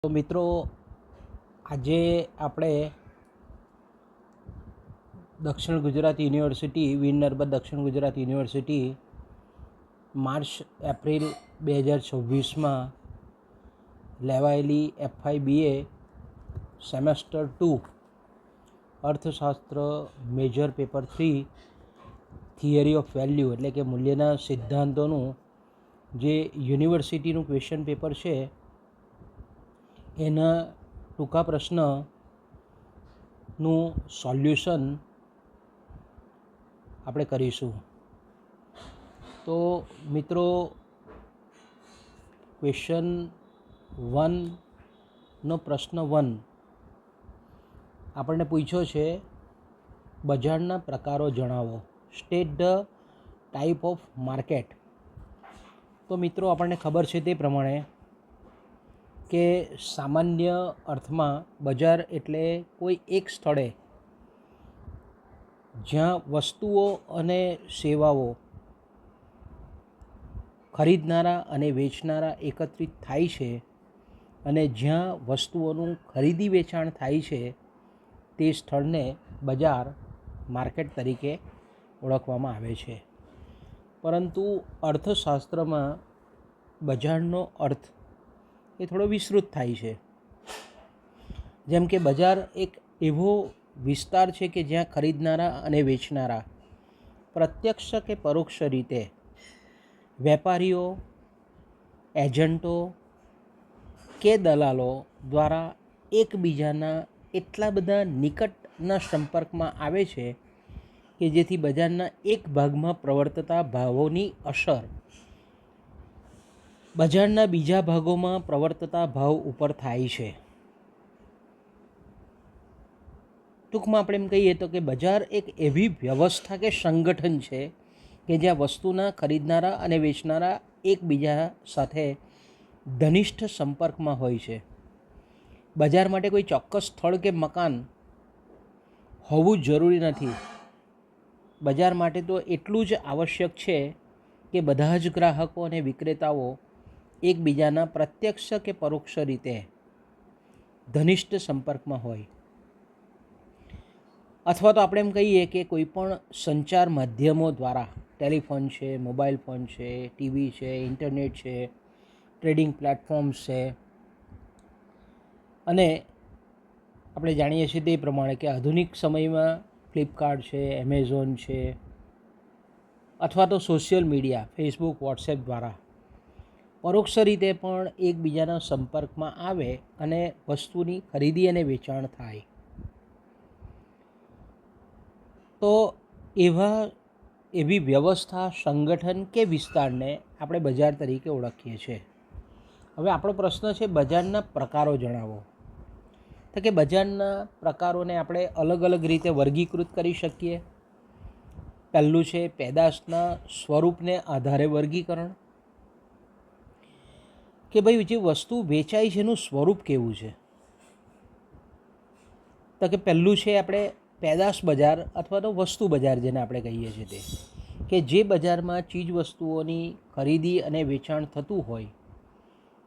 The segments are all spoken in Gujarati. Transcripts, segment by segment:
તો મિત્રો, આજે આપણે દક્ષિણ ગુજરાત યુનિવર્સિટી વીર નર્મદ દક્ષિણ ગુજરાત યુનિવર્સિટી માર્ચ એપ્રિલ 2026માં લેવાયેલી FIBA સેમેસ્ટર 2 અર્થશાસ્ત્ર major paper 3 theory of value એટલે કે મૂલ્યના સિદ્ધાંતોનું જે યુનિવર્સિટીનું ક્વેશ્ચન પેપર છે એના ટૂંકા પ્રશ્નનું સોલ્યુશન આપણે કરીશું. તો મિત્રો, ક્વેશ્ચન 1નો પ્રશ્ન 1 આપણને પૂછ્યો છે, બજારના પ્રકારો જણાવો, state the type of market. તો મિત્રો, આપણને ખબર છે તે પ્રમાણે કે સામાન્ય અર્થમાં બજાર એટલે કોઈ એક સ્થળે જ્યાં વસ્તુઓ અને સેવાઓ ખરીદનારા અને વેચનારા એકત્રિત થાય છે અને જ્યાં વસ્તુઓનું ખરીદી વેચાણ થાય છે તે સ્થળને બજાર માર્કેટ તરીકે ઓળખવામાં આવે છે. પરંતુ અર્થશાસ્ત્રમાં બજારનો અર્થ એ થોડો વિસ્તૃત થાય છે. જેમ કે બજાર એક એવો વિસ્તાર છે કે જ્યાં ખરીદનારા અને વેચનારા પ્રત્યક્ષ કે પરોક્ષ રીતે વેપારીઓ, એજન્ટો કે દલાલો દ્વારા એકબીજાના એટલા બધા નિકટના સંપર્કમાં આવે છે કે જેથી બજારના એક ભાગમાં પ્રવર્તતા ભાવોની અસર બજારના બીજા ભાગોમાં પ્રવર્તતા ભાવ ઉપર થાય છે. ટૂંકમાં આપણે એમ કહીએ તો કે બજાર એક એવી વ્યવસ્થા કે સંગઠન છે કે જ્યાં વસ્તુના ખરીદનારા અને વેચનારા એકબીજા સાથે ઘનિષ્ઠ સંપર્કમાં હોય છે. બજાર માટે કોઈ ચોક્કસ સ્થળ કે મકાન હોવું જરૂરી નથી. બજાર માટે તો એટલું જ આવશ્યક છે કે બધા જ ગ્રાહકો અને વિક્રેતાઓ એકબીજાના પ્રત્યક્ષ કે પરોક્ષ રીતે ઘનિષ્ઠ સંપર્કમાં હોય. અથવા તો આપણે એમ કહીએ કે કોઈ પણ સંચાર માધ્યમો દ્વારા, ટેલિફોન છે, મોબાઈલ ફોન છે, ટીવી છે, ઇન્ટરનેટ છે, ટ્રેડિંગ પ્લેટફોર્મ્સ છે, અને આપણે જાણીએ છીએ તે પ્રમાણે કે આધુનિક સમયમાં ફ્લિપકાર્ટ છે, એમેઝોન છે, અથવા તો સોશિયલ મીડિયા, ફેસબુક, વોટ્સએપ દ્વારા પરોક્ષ રીતે પણ એકબીજાના સંપર્કમાં આવે અને વસ્તુની ખરીદી અને વેચાણ થાય. તો એવી વ્યવસ્થા, સંગઠન કે વિસ્તારને આપણે બજાર તરીકે ઓળખીએ છીએ. હવે આપણો પ્રશ્ન છે, બજારના પ્રકારો જણાવો. તો કે બજારના પ્રકારોને આપણે અલગ અલગ રીતે વર્ગીકૃત કરી શકીએ. પહેલું છે પેદાશના સ્વરૂપને આધારે વર્ગીકરણ, કે ભાઈ જે વસ્તુ વેચાય છે એનું સ્વરૂપ કેવું છે. તો કે પહેલું છે આપણે પેદાશ બજાર અથવા તો વસ્તુ બજાર જેને આપણે કહીએ છીએ તે, કે જે બજારમાં ચીજ વસ્તુઓની ખરીદી અને વેચાણ થતું હોય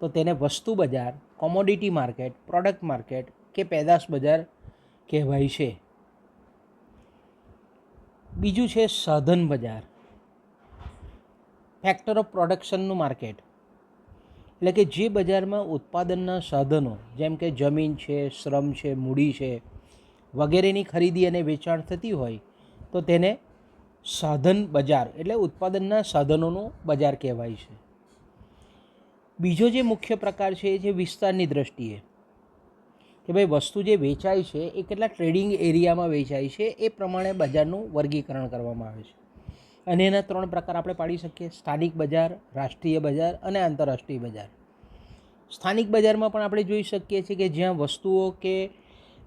તો તેને વસ્તુ બજાર, કોમોડિટી માર્કેટ, પ્રોડક્ટ માર્કેટ કે પેદાશ બજાર કહેવાય છે. બીજું છે સાધન બજાર, ફેક્ટર ઓફ પ્રોડક્શનનું માર્કેટ, એટલે કે જે બજારમાં ઉત્પાદનના સાધનો જેમ કે જમીન છે, શ્રમ છે, મૂડી છે વગેરેની ખરીદી અને વેચાણ થતી હોય તો તેને સાધન બજાર એટલે ઉત્પાદનના સાધનોનું બજાર કહેવાય છે. બીજો જે મુખ્ય પ્રકાર છે એ છે વિસ્તારની દ્રષ્ટિએ, કે ભાઈ વસ્તુ જે વેચાય છે એ કેટલા ટ્રેડિંગ એરિયામાં વેચાય છે એ પ્રમાણે બજારનું વર્ગીકરણ કરવામાં આવે છે. અને એના 3 પ્રકાર આપણે પાડી શકીએ: સ્થાનિક બજાર, રાષ્ટ્રીય બજાર અને આંતરરાષ્ટ્રીય બજાર. સ્થાનિક બજારમાં પણ આપણે જોઈ શકીએ છીએ કે જ્યાં વસ્તુઓ કે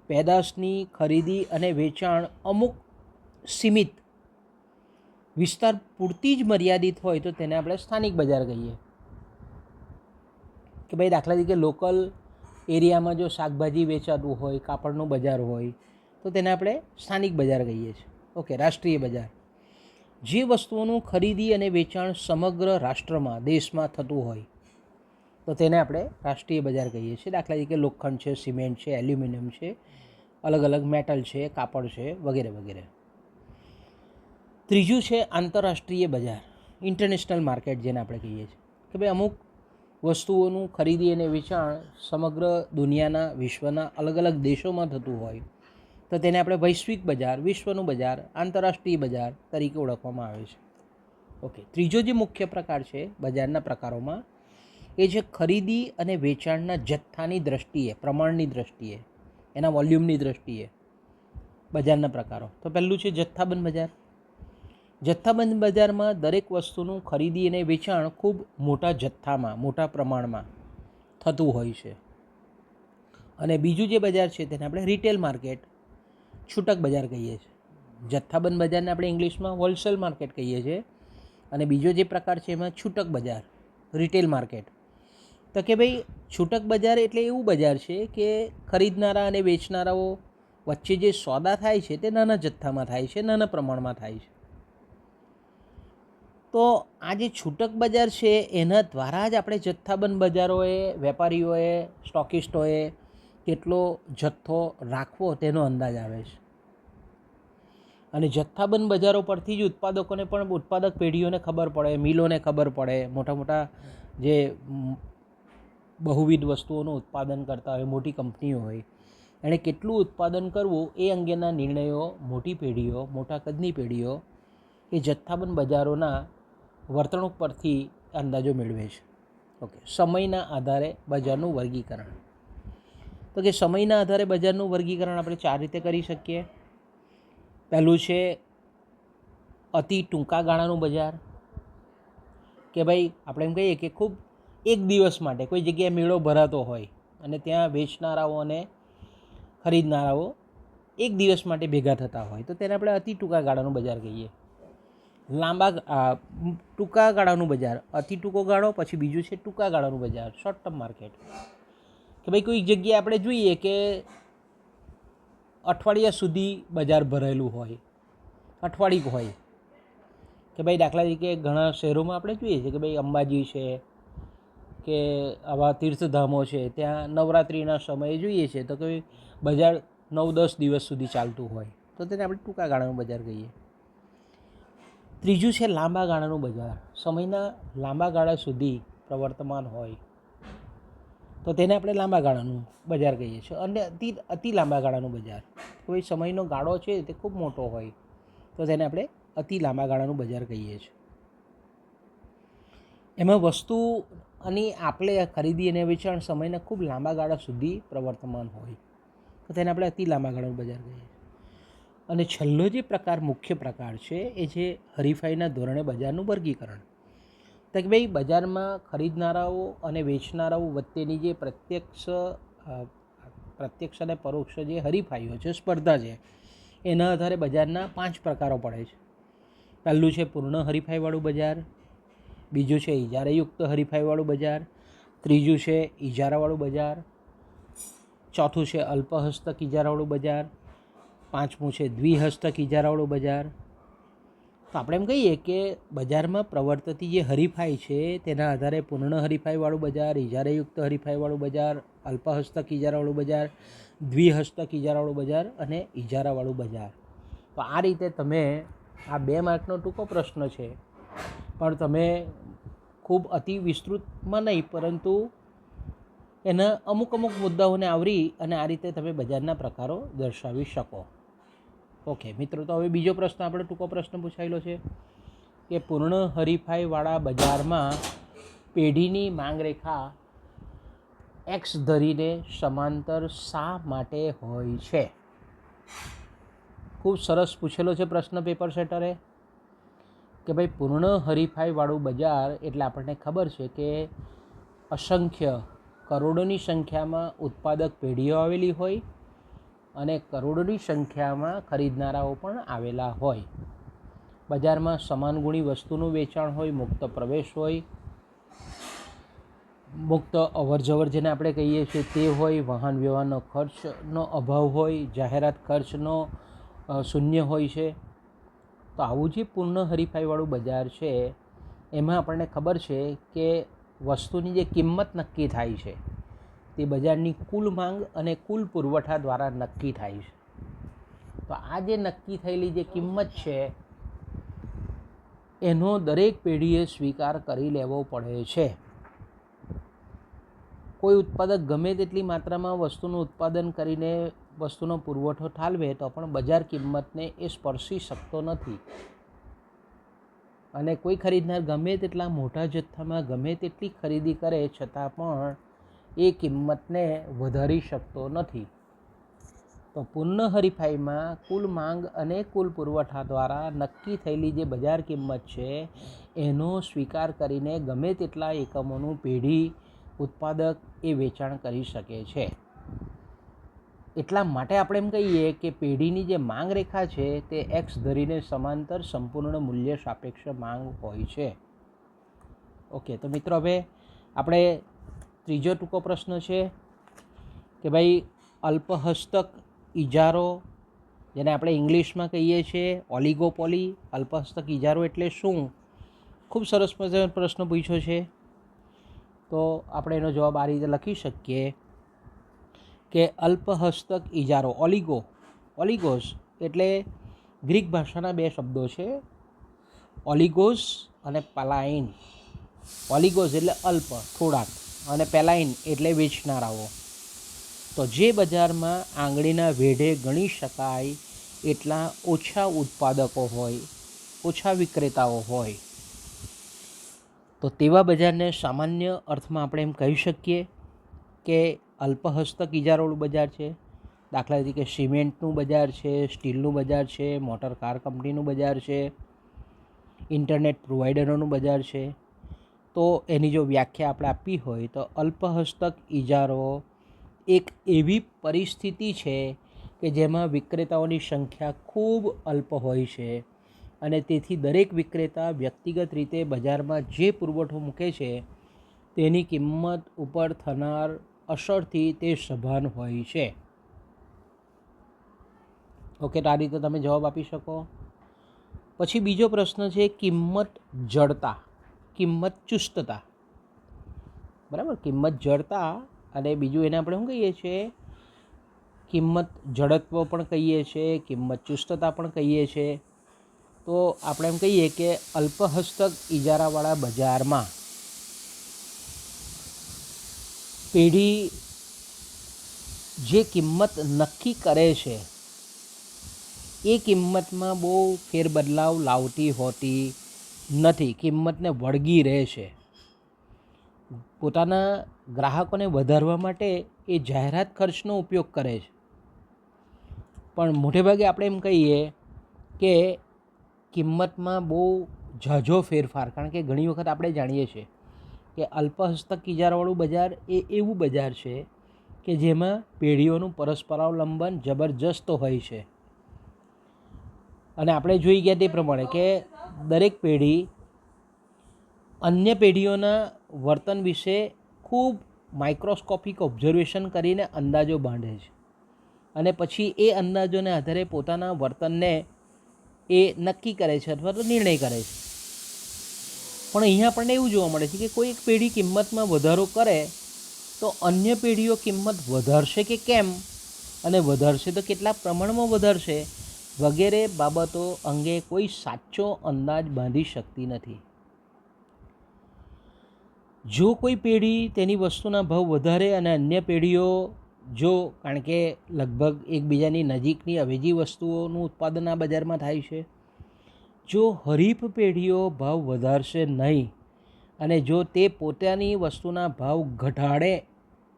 પેદાશની ખરીદી અને વેચાણ અમુક સીમિત વિસ્તાર પૂરતી જ મર્યાદિત હોય તો તેને આપણે સ્થાનિક બજાર કહીએ. કે ભાઈ દાખલા તરીકે લોકલ એરિયામાં જો શાકભાજી વેચાતું હોય, કાપડનું બજાર હોય તો તેને આપણે સ્થાનિક બજાર કહીએ છીએ. ઓકે. રાષ્ટ્રીય બજાર, જે વસ્તુઓનું ખરીદી અને વેચાણ સમગ્ર રાષ્ટ્રમાં, દેશમાં થતું હોય તો તેને આપણે રાષ્ટ્રીય બજાર કહીએ છીએ. દાખલા તરીકે લોખંડ છે, સિમેન્ટ છે, એલ્યુમિનિયમ છે, અલગ અલગ મેટલ છે, કાપડ છે, વગેરે વગેરે. ત્રીજું છે આંતરરાષ્ટ્રીય બજાર, ઇન્ટરનેશનલ માર્કેટ જેને આપણે કહીએ છીએ કે ભાઈ અમુક વસ્તુઓનું ખરીદી અને વેચાણ સમગ્ર દુનિયાના વિશ્વના અલગ અલગ દેશોમાં થતું હોય તો તેને આપણે વૈશ્વિક બજાર, વિશ્વનું બજાર, આંતરરાષ્ટ્રીય બજાર તરીકે ઓળખવામાં આવે છે. ઓકે, ત્રીજો જે મુખ્ય પ્રકાર છે બજારના પ્રકારોમાં એ છે ખરીદી અને વેચાણના જથ્થાની દ્રષ્ટિએ, પ્રમાણની દ્રષ્ટિએ, એના વોલ્યુમની દ્રષ્ટિએ બજારના પ્રકારો. તો પહેલું છે જથ્થાબંધ બજાર. જથ્થાબંધ બજારમાં દરેક વસ્તુનું ખરીદી અને વેચાણ ખૂબ મોટા જથ્થામાં, મોટા પ્રમાણમાં થતું હોય છે. અને બીજું જે બજાર છે તેને આપણે રિટેલ માર્કેટ, છૂટક બજાર કહીએ છીએ. જથ્થાબંધ બજારને આપણે ઇંગ્લિશમાં હોલસેલ માર્કેટ કહીએ છીએ અને બીજો જે પ્રકાર છે એમાં છૂટક બજાર, રિટેલ માર્કેટ. તો કે ભાઈ છૂટક બજાર એટલે એવું બજાર છે કે ખરીદનારા અને વેચનારાઓ વચ્ચે જે સોદા થાય છે તે નાના જથ્થામાં થાય છે, નાના પ્રમાણમાં થાય છે. તો આ જે છૂટક બજાર છે એના દ્વારા જ આપણે જથ્થાબંધ બજારોએ, વેપારીઓએ, સ્ટોકિસ્ટોએ કેટલો જથ્થો રાખવો તેનો અંદાજ આવે છે. અને જથ્થાબંધ બજારો પરથી જ ઉત્પાદકોને પણ, ઉત્પાદક પેઢીઓને ખબર પડે, મિલોને ખબર પડે, મોટા મોટા જે બહુવિધ વસ્તુઓનું ઉત્પાદન કરતા હોય મોટી કંપનીઓ હોય એણે કેટલું ઉત્પાદન કરવું એ અંગેના નિર્ણયો મોટી પેઢીઓ, મોટા કદની પેઢીઓ એ જથ્થાબંધ બજારોના વર્તણૂક પરથી અંદાજો મેળવે છે. ઓકે, સમયના આધારે બજારનું વર્ગીકરણ. તો કે સમયના આધારે બજારનું વર્ગીકરણ આપણે 4 રીતે કરી શકીએ. પહેલું છે અતિ ટૂંકા ગાળાનું બજાર, કે ભાઈ આપણે એમ કહીએ કે ખૂબ એક દિવસ માટે કોઈ જગ્યાએ મેળો ભરાતો હોય અને ત્યાં વેચનારાઓ અને ખરીદનારાઓ એક દિવસ માટે ભેગા થતા હોય તો તેને આપણે અતિ ટૂંકા ગાળાનું બજાર કહીએ. ટૂંકા ગાળાનું બજાર, અતિ ટૂંકો ગાળો, પછી બીજું છે ટૂંકા ગાળાનું બજાર, શોર્ટ ટર્મ માર્કેટ. કે ભાઈ કોઈ જગ્યાએ આપણે જોઈએ કે અઠવાડિયા સુધી બજાર ભરાયેલું હોય, અઠવાડિયું હોય, કે ભાઈ દાખલા તરીકે ઘણા શહેરોમાં આપણે જોઈએ છીએ કે ભાઈ અંબાજી છે કે આવા તીર્થધામો છે, ત્યાં નવરાત્રિના સમયે જોઈએ છે તો કે બજાર 9-10 દિવસ સુધી ચાલતું હોય તો તેને આપણે ટૂંકા ગાળાનું બજાર કહીએ. ત્રીજું છે લાંબા ગાળાનું બજાર, સમયના લાંબા ગાળા સુધી પ્રવર્તમાન હોય તો તેને આપણે લાંબા ગાળાનું બજાર કહીએ છીએ. અને અતિ લાંબા ગાળાનું બજાર, કોઈ સમયનો ગાળો છે તે ખૂબ મોટો હોય તો તેને આપણે અતિ લાંબા ગાળાનું બજાર કહીએ છીએ. એમાં વસ્તુની આપણે ખરીદી અને વેચાણ સમયના ખૂબ લાંબા ગાળા સુધી પ્રવર્તમાન હોય તો તેને આપણે અતિ લાંબા ગાળાનું બજાર કહીએ છીએ. અને છેલ્લો જે પ્રકાર, મુખ્ય પ્રકાર છે એ છે હરીફાઈના ધોરણે બજારનું વર્ગીકરણ. તો કે ભાઈ બજારમાં ખરીદનારાઓ અને વેચનારાઓ વચ્ચેની જે પ્રત્યક્ષ અને પરોક્ષ જે હરીફાઈઓ છે, સ્પર્ધા છે, એના આધારે બજારના 5 પ્રકારો પડે છે. પહેલું છે પૂર્ણ હરીફાઈવાળું બજાર, બીજું છે ઇજારાયુક્ત હરીફાઈવાળું બજાર, ત્રીજું છે ઇજારાવાળું બજાર, ચોથું છે અલ્પહસ્તક ઇજારાવાળું બજાર, પાંચમું છે દ્વિહસ્તક ઇજારાવાળું બજાર. તો આપણે એમ કહીએ કે બજારમાં પ્રવર્તતી જે હરીફાઈ છે તેના આધારે પૂર્ણ હરીફાઈવાળું બજાર, ઇજારાયુક્ત હરીફાઈવાળું બજાર, અલ્પહસ્તક ઇજારાવાળું બજાર, દ્વિહસ્તક ઇજારાવાળું બજાર અને ઇજારાવાળું બજાર. તો આ રીતે તમે આ 2 માર્કનો ટૂંકો પ્રશ્ન છે પણ તમે ખૂબ અતિ વિસ્તૃતમાં નહીં પરંતુ એના અમુક મુદ્દાઓને આવરી અને આ રીતે તમે બજારના પ્રકારો દર્શાવી શકો. ઓકે મિત્રો, તો હવે બીજો પ્રશ્ન આપણે ટૂંકો પ્રશ્ન પૂછાયેલો છે કે પૂર્ણ હરીફાઈવાળા બજારમાં પેઢીની માંગ રેખા એક્સ ધરીને સમાંતર શા માટે હોય છે? ખૂબ સરસ પૂછેલો છે પ્રશ્ન પેપર સેટરે કે ભાઈ પૂર્ણ હરીફાઈવાળું બજાર એટલે આપણને ખબર છે કે અસંખ્ય, કરોડોની સંખ્યામાં ઉત્પાદક પેઢીઓ આવેલી હોય અને કરોડોની સંખ્યામાં ખરીદનારાઓ પણ આવેલા હોય. બજારમાં સમાન ગુણી વસ્તુનું વેચાણ હોય, મુક્ત પ્રવેશ હોય, મુક્ત અવરજવર જેને આપણે કહીએ છીએ તે હોય, વાહન વ્યવહારનો ખર્ચનો અભાવ હોય, જાહેરાત ખર્ચનો શૂન્ય હોય છે. તો આવું જે પૂર્ણ હરીફાઈવાળું બજાર છે એમાં આપણને ખબર છે કે વસ્તુની જે કિંમત નક્કી થાય છે તે બજારની કુલ માંગ અને કુલ પુરવઠા દ્વારા નક્કી થાય છે. તો આ જે નક્કી થયેલી જે કિંમત છે એનો દરેક પેઢીએ સ્વીકાર કરી લેવો પડે છે. કોઈ ઉત્પાદક ગમે તેટલી માત્રામાં વસ્તુનું ઉત્પાદન કરીને વસ્તુનો પુરવઠો ઠાલવે તો પણ બજાર કિંમતને એ સ્પર્શી શકતો નથી. અને કોઈ ખરીદનાર ગમે તેટલા મોટા જથ્થામાં ગમે તેટલી ખરીદી કરે છતાં પણ એ કિંમતને વધારી શકતો નથી. તો પૂર્ણ હરીફાઈમાં કુલ માંગ અને કુલ પુરવઠા દ્વારા નક્કી થયેલી જે બજાર કિંમત છે એનો સ્વીકાર કરીને ગમે તેટલા એકમોનું પેઢી ઉત્પાદક એ વેચાણ કરી શકે છે. એટલા માટે આપણે એમ કહીએ કે પેઢીની જે માંગ રેખા છે તે એક્સ ધરીને સમાંતર સંપૂર્ણ મૂલ્ય સાપેક્ષ માંગ હોય છે. ઓકે, તો મિત્રો હવે આપણે ત્રીજો ટૂંકો પ્રશ્ન છે કે ભાઈ અલ્પહસ્તક ઇજારો, જેને આપણે ઇંગ્લિશમાં કહીએ છીએ ઓલિગોપોલી, અલ્પહસ્તક ઇજારો એટલે શું? ખૂબ સરસ મજાનો પ્રશ્ન પૂછ્યો છે. તો આપણે એનો જવાબ આ રીતે લખી શકીએ કે અલ્પહસ્તક ઇજારો, ઓલિગોસ એટલે ગ્રીક ભાષાના બે શબ્દો છે, ઓલિગોસ અને પેલાઇન. ઓલિગોસ એટલે અલ્પ, થોડાક, અને પેલાઇન એટલે વેચનારાઓ. તો જે બજારમાં આંગળીના વેઢે ગણી શકાય એટલા ઓછા ઉત્પાદકો હોય, ઓછા વિક્રેતાઓ હોય, તો તેવા બજારને સામાન્ય અર્થમાં આપણે એમ કહી શકીએ કે અલ્પહસ્તક ઇજારોવાળું બજાર છે. દાખલા તરીકે સિમેન્ટનું બજાર છે, સ્ટીલનું બજાર છે, મોટર કાર કંપનીનું બજાર છે, ઇન્ટરનેટ પ્રોવાઈડરોનું બજાર છે. તો એની જો વ્યાખ્યા આપણે આપવી હોય તો અલ્પહસ્તક ઇજારો એક એવી પરિસ્થિતિ છે કે જેમાં વિક્રેતાઓની સંખ્યા ખૂબ અલ્પ હોય છે અને તેથી દરેક વિક્રેતા વ્યક્તિગત રીતે બજારમાં જે પુરવઠો મૂકે છે તેની કિંમત ઉપર થનાર અસરથી તે સભાન હોય છે. ઓકે, તો આ રીતે તમે જવાબ આપી શકો. પછી બીજો પ્રશ્ન છે કિંમત જડતા, કિંમત ચુસ્તતા. બરાબર, કિંમત જડતા અને બીજું એને આપણે શું કહીએ છીએ? કિંમત જડત્વ પણ કહીએ છીએ, કિંમત ચુસ્તતા પણ કહીએ છીએ. તો આપણે એમ કહીએ કે અલ્પહસ્તક ઇજારાવાળા બજારમાં પેઢી જે કિંમત નક્કી કરે છે એ કિંમતમાં બહુ ફેરબદલાવ લાવતી હોતી નથી, કિંમતને વળગી રહે છે. પોતાના ગ્રાહકોને વધારવા માટે એ જાહેરાત ખર્ચનો ઉપયોગ કરે છે. પણ મોટેભાગે આપણે એમ કહીએ કે કિંમતમાં બહુ ઝાઝો ફેરફાર, કારણ કે ઘણી વખત આપણે જાણીએ છીએ કે અલ્પહસ્તક ઇજારાવાળું બજાર એ એવું બજાર છે કે જેમાં પેઢીઓનું પરસ્પરાવલંબન જબરજસ્ત હોય છે. અને આપણે જોઈ ગયા તે પ્રમાણે કે દરેક પેઢી અન્ય પેઢીઓના વર્તન વિશે ખૂબ માઇક્રોસ્કોપિક ઓબ્ઝર્વેશન કરીને અંદાજો બાંધે છે અને પછી એ અંદાજોને આધારે પોતાના વર્તનને એ નક્કી કરે છે અથવા તો નિર્ણય કરે છે. પણ અહીંયા આપણને એવું જોવા મળે છે કે કોઈ એક પેઢી કિંમતમાં વધારો કરે તો અન્ય પેઢીઓ કિંમત વધારશે કે કેમ, અને વધારશે તો કેટલા પ્રમાણમાં વધારશે વગેરે બાબતો અંગે કોઈ સાચો અંદાજ બાંધી શકતી નથી. જો કોઈ પેઢી તેની વસ્તુના ભાવ વધારે અને અન્ય પેઢીઓ કારણ કે લગભગ એકબીજાની નજીકની અવેજી વસ્તુઓનું ઉત્પાદન આ બજારમાં થાય છે, જો હરીફ પેઢીઓ ભાવ વધારશે નહીં અને જો તે પોતાની વસ્તુના ભાવ ઘટાડે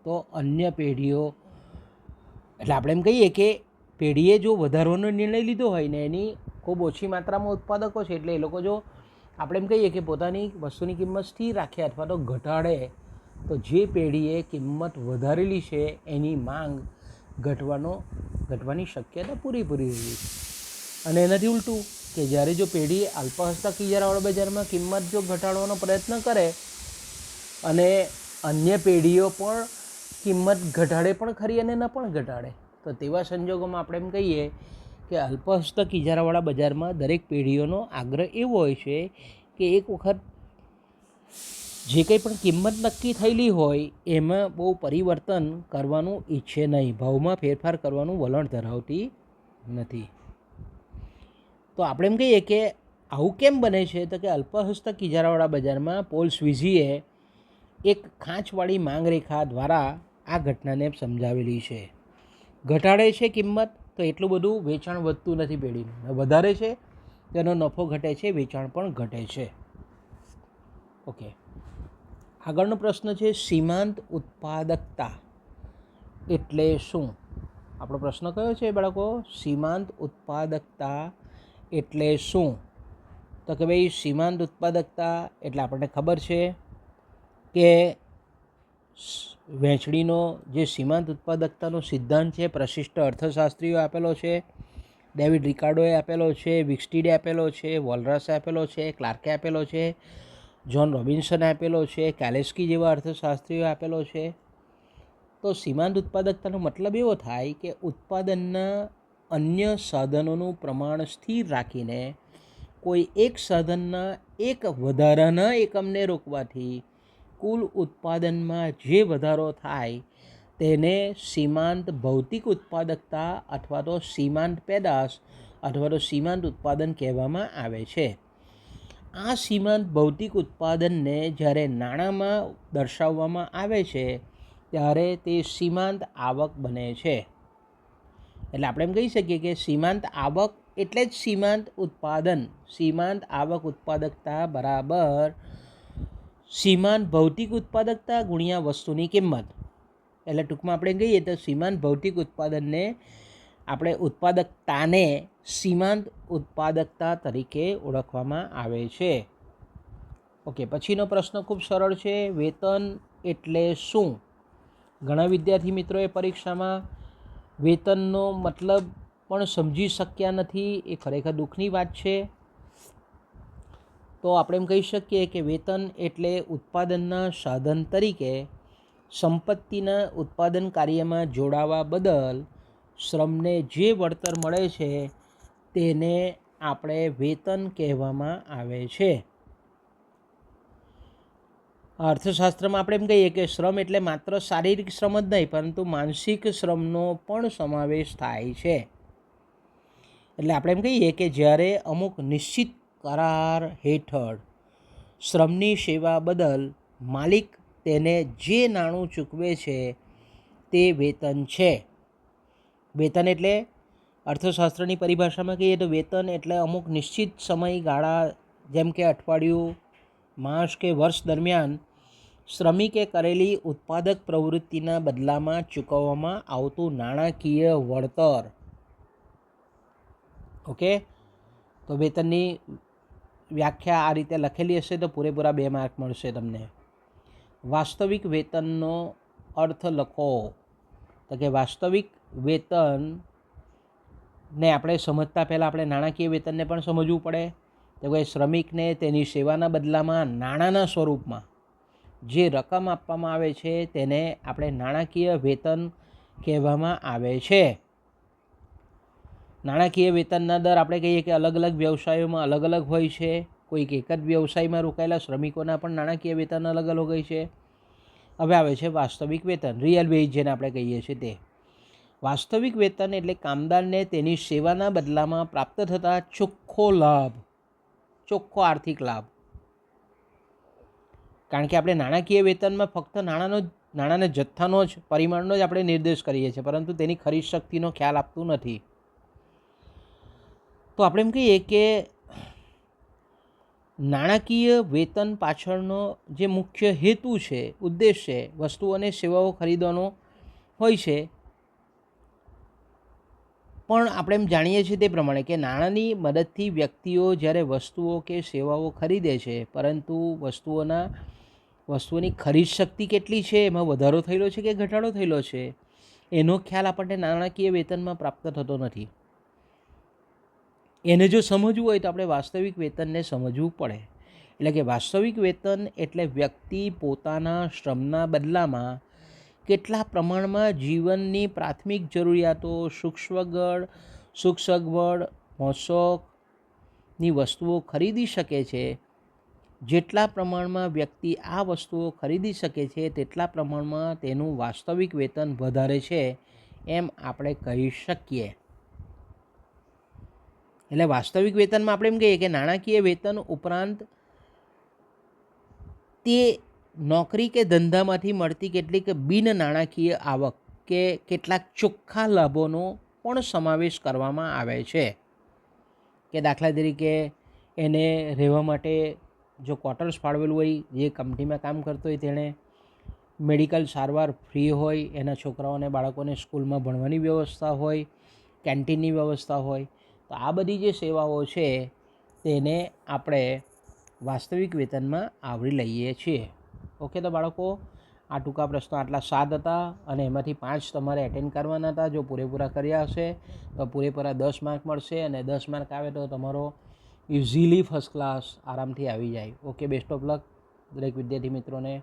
તો અન્ય પેઢીઓ, એટલે આપણે એમ કહીએ કે પેઢીએ જો વધારવાનો નિર્ણય લીધો હોય ને એની ખૂબ ઓછી માત્રામાં ઉત્પાદકો છે, એટલે એ લોકો જો આપણે એમ કહીએ કે પોતાની વસ્તુની કિંમત સ્થિર રાખે અથવા તો ઘટાડે તો જે પેઢીએ કિંમત વધારેલી છે એની માંગ ઘટવાની શક્યતા પૂરેપૂરી રહી છે. અને એનાથી ઉલટું કે જ્યારે જો પેઢી અલ્પહસ્તક ઇજારાવાળા બજારમાં કિંમત જો ઘટાડવાનો પ્રયત્ન કરે અને અન્ય પેઢીઓ પણ કિંમત ઘટાડે પણ ખરી અને ન પણ ઘટાડે, તો તેવા સંજોગોમાં આપણે એમ કહીએ કે અલ્પહસ્તક ઇજારાવાળા બજારમાં દરેક પેઢીઓનો આગ્રહ એવો હોય છે કે એક વખત જે કંઈ પણ કિંમત નક્કી થયેલી હોય એમાં બહુ પરિવર્તન કરવાનું ઈચ્છે નહીં, ભાવમાં ફેરફાર કરવાનું વલણ ધરાવતી નથી. તો આપણે એમ કહીએ કે આવું કેમ બને છે? તો કે અલ્પહસ્તક ઇજારાવાળા બજારમાં પોલ સ્વિઝીએ એક ખાંચવાળી માંગ રેખા દ્વારા આ ઘટનાને સમજાવેલી છે. ઘટાડે છે કિંમત તો એટલું બધું વેચાણ વધતું નથી પેઢીનું, વધારે છે તેનો નફો ઘટે છે, વેચાણ પણ ઘટે છે. ઓકે, આગળનો પ્રશ્ન છે સીમાંત ઉત્પાદકતા એટલે શું? આપણો પ્રશ્ન કયો છે બાળકો? સીમાંત ઉત્પાદકતા એટલે શું? તો કે ભાઈ સીમાંત ઉત્પાદકતા એટલે આપણને ખબર છે કે વહેંચણીનો જે સીમાંત ઉત્પાદકતાનો સિદ્ધાંત છે પ્રશિષ્ટ અર્થશાસ્ત્રીઓ આપેલો છે, ડેવિડ રિકાર્ડોએ આપેલો છે, વિક્સ્ટીડે આપેલો છે, વોલરાસે આપેલો છે, ક્લાર્કે આપેલો છે, જ્હોન રોબિન્સને આપેલો છે, કેલેસ્કી જેવા અર્થશાસ્ત્રીઓ આપેલો છે. તો સીમાંત ઉત્પાદકતાનો મતલબ એવો થાય કે ઉત્પાદનના અન્ય સાધનોનું પ્રમાણ સ્થિર રાખીને કોઈ એક સાધનના એક વધારાના એકમને રોકવાથી કુલ ઉત્પાદનમાં જે વધારો થાય તેને સીમાંત ભૌતિક ઉત્પાદકતા અથવા તો સીમાંત પેદાશ અથવા તો સીમાંત ઉત્પાદન કહેવામાં આવે છે. આ સીમાંત ભૌતિક ઉત્પાદનને જ્યારે નાણાંમાં દર્શાવવામાં આવે છે ત્યારે તે સીમાંત આવક બને છે. એટલે આપણે એમ કહી શકીએ કે સીમાંત આવક એટલે જ સીમાંત ઉત્પાદન. સીમાંત આવક ઉત્પાદકતા બરાબર સીમાંત ભૌતિક ઉત્પાદકતા ગુણ્યા વસ્તુની કિંમત. એટલે ટૂંકમાં આપણે કહીએ તો સીમાંત ભૌતિક ઉત્પાદનને આપણે ઉત્પાદકતાને સીમાંત ઉત્પાદકતા તરીકે ઓળખવામાં આવે છે. ઓકે, પછીનો પ્રશ્ન ખૂબ સરળ છે, વેતન એટલે શું? ઘણા વિદ્યાર્થી મિત્રોએ પરીક્ષામાં વેતનનો મતલબ પણ સમજી શક્યા નથી, એ ખરેખર દુઃખની વાત છે. તો આપણે એમ કહી શકીએ કે વેતન એટલે ઉત્પાદનના સાધન તરીકે સંપત્તિના ઉત્પાદન કાર્યમાં જોડાવા બદલ શ્રમને જે વળતર મળે છે તેને આપણે વેતન કહેવામાં આવે છે. અર્થશાસ્ત્રમાં આપણે એમ કહીએ કે શ્રમ એટલે માત્ર શારીરિક શ્રમ જ નહીં પરંતુ માનસિક શ્રમનો પણ સમાવેશ થાય છે. એટલે આપણે એમ કહીએ કે જ્યારે અમુક નિશ્ચિત કરાર હેઠળ શ્રમની સેવા બદલ માલિક તેને જે નાણું ચૂકવે છે તે વેતન છે. વેતન એટલે અર્થશાસ્ત્રની પરિભાષામાં કહીએ તો વેતન એટલે અમુક નિશ્ચિત સમયગાળા જેમ કે અઠવાડિયું, માસ કે વર્ષ દરમિયાન શ્રમિકે કરેલી ઉત્પાદક પ્રવૃત્તિના બદલામાં ચૂકવવામાં આવતું નાણાકીય વળતર. ઓકે, તો વેતનની વ્યાખ્યા આ રીતે લખેલી હશે તો પૂરેપૂરા 2 માર્ક મળશે તમને. વાસ્તવિક વેતનનો અર્થ લખો. તો કે વાસ્તવિક વેતનને આપણે સમજતા પહેલાં આપણે નાણાકીય વેતનને પણ સમજવું પડે. તો કે શ્રમિકને તેની સેવાના બદલામાં નાણાંના સ્વરૂપમાં જે રકમ આપવામાં આવે છે તેને આપણે નાણાકીય વેતન કહેવામાં આવે છે. નાણાકીય વેતનના દર આપણે કહીએ કે અલગ અલગ વ્યવસાયોમાં અલગ અલગ હોય છે. કોઈક એક જ વ્યવસાયમાં રોકાયેલા શ્રમિકોના પણ નાણાકીય વેતન અલગ અલગ હોય છે. હવે આવે છે વાસ્તવિક વેતન, રિયલ વેજ જેને આપણે કહીએ છીએ તે. વાસ્તવિક વેતન એટલે કામદારને તેની સેવાના બદલામાં પ્રાપ્ત થતા ચોખ્ખો લાભ, ચોખ્ખો આર્થિક લાભ. કારણ કે આપણે નાણાકીય વેતનમાં ફક્ત નાણાંના જથ્થાનો જ પરિમાણનો જ આપણે નિર્દેશ કરીએ છીએ પરંતુ તેની ખરીદ શક્તિનો ખ્યાલ આપતું નથી. તો આપણે એમ કહીએ કે નાણાકીય વેતન પાછળનો જે મુખ્ય હેતુ છે, ઉદ્દેશ છે, વસ્તુઓ અને સેવાઓ ખરીદવાનો હોય છે. પણ આપણે એમ જાણીએ છીએ તે પ્રમાણે કે નાણાંની મદદથી વ્યક્તિઓ જ્યારે વસ્તુઓ કે સેવાઓ ખરીદે છે પરંતુ વસ્તુઓની ખરીદ શક્તિ કેટલી છે, એમાં વધારો થયેલો છે કે ઘટાડો થયેલો છે એનો ખ્યાલ આપણને નાણાકીય વેતનમાં પ્રાપ્ત થતો નથી. એને જો સમજવું હોય તો આપણે વાસ્તવિક વેતનને સમજવું પડે. એટલે કે વાસ્તવિક વેતન એટલે વ્યક્તિ પોતાના શ્રમના બદલામાં કેટલા પ્રમાણમાં જીવનની પ્રાથમિક જરૂરિયાતો, સુખ સગવડ, મોજશોખની વસ્તુઓ ખરીદી શકે છે જેટલા પ્રમાણમાં વ્યક્તિ આ વસ્તુઓ ખરીદી શકે છે તેટલા પ્રમાણમાં તેનું વાસ્તવિક વેતન વધારે છે એમ આપણે કહી શકીએ. એટલે વાસ્તવિક વેતનમાં આપણે એમ કહીએ કે નાણાકીય વેતન ઉપરાંત તે નોકરી કે ધંધામાંથી મળતી કેટલીક બિન નાણાકીય આવક કે કેટલાક ચોખ્ખા લાભોનો પણ સમાવેશ કરવામાં આવે છે. કે દાખલા તરીકે એને રહેવા માટે જો ક્વાર્ટર્સ ફાળવેલું હોય, જે કંપનીમાં કામ કરતો હોય તેણે મેડિકલ સારવાર ફ્રી હોય, એના છોકરાઓને બાળકોને સ્કૂલમાં ભણવાની વ્યવસ્થા હોય, કેન્ટીનની વ્યવસ્થા હોય, તો આ બધી જે સેવાઓ છે તેને આપણે વાસ્તવિક વેતનમાં આવરી લઈએ છીએ. ઓકે, તો બાળકો આ ટૂંકા પ્રશ્નો આટલા 7 હતા અને એમાંથી 5 તમારે એટેન્ડ કરવાના હતા. જો પૂરેપૂરા કર્યા હશે તો પૂરેપૂરા 10 માર્ક મળશે અને 10 માર્ક આવે તો તમારો ઇઝીલી ફર્સ્ટ ક્લાસ આરામથી આવી જાય. ઓકે, બેસ્ટ ઓફ લક દરેક વિદ્યાર્થી મિત્રોને.